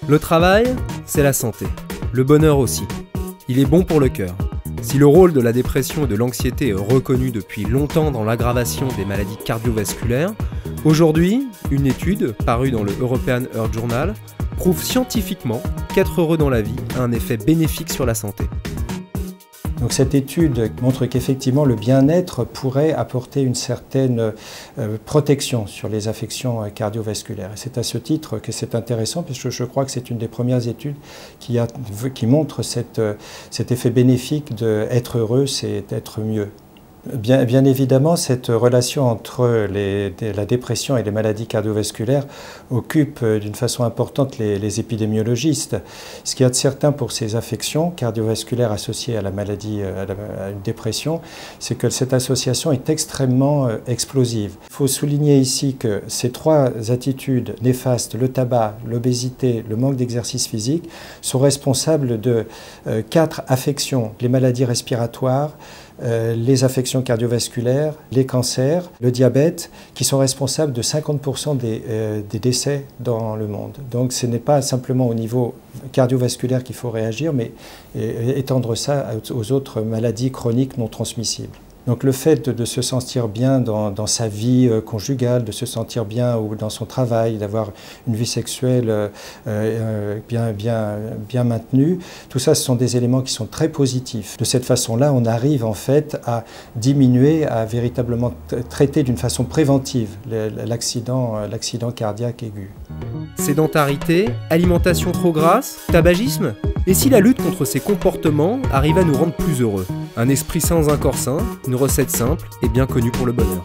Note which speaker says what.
Speaker 1: Le travail, c'est la santé. Le bonheur aussi. Il est bon pour le cœur. Si le rôle de la dépression et de l'anxiété est reconnu depuis longtemps dans l'aggravation des maladies cardiovasculaires, aujourd'hui, une étude parue dans le European Heart Journal prouve scientifiquement qu'être heureux dans la vie a un effet bénéfique sur la santé.
Speaker 2: Donc cette étude montre qu'effectivement le bien-être pourrait apporter une certaine protection sur les affections cardiovasculaires. Et c'est à ce titre que c'est intéressant, parce que je crois que c'est une des premières études qui montre cet effet bénéfique d'être heureux, c'est être mieux. Bien évidemment, cette relation entre la dépression et les maladies cardiovasculaires occupe d'une façon importante les épidémiologistes. Ce qu'il y a de certain pour ces affections cardiovasculaires associées à la maladie, à une dépression, c'est que cette association est extrêmement explosive. Il faut souligner ici que ces trois attitudes néfastes, le tabac, l'obésité, le manque d'exercice physique, sont responsables de 4 affections: les maladies respiratoires, les affections cardiovasculaires, les cancers, le diabète, qui sont responsables de 50% des décès dans le monde. Donc ce n'est pas simplement au niveau cardiovasculaire qu'il faut réagir, mais étendre ça aux autres maladies chroniques non transmissibles. Donc le fait de se sentir bien dans sa vie conjugale, de se sentir bien ou dans son travail, d'avoir une vie sexuelle bien maintenue, tout ça, ce sont des éléments qui sont très positifs. De cette façon-là, on arrive en fait à diminuer, à véritablement traiter d'une façon préventive l'accident cardiaque aigu.
Speaker 1: Sédentarité, alimentation trop grasse, tabagisme? Et si la lutte contre ces comportements arrive à nous rendre plus heureux? Un esprit sain dans un corps sain, une recette simple et bien connue pour le bonheur.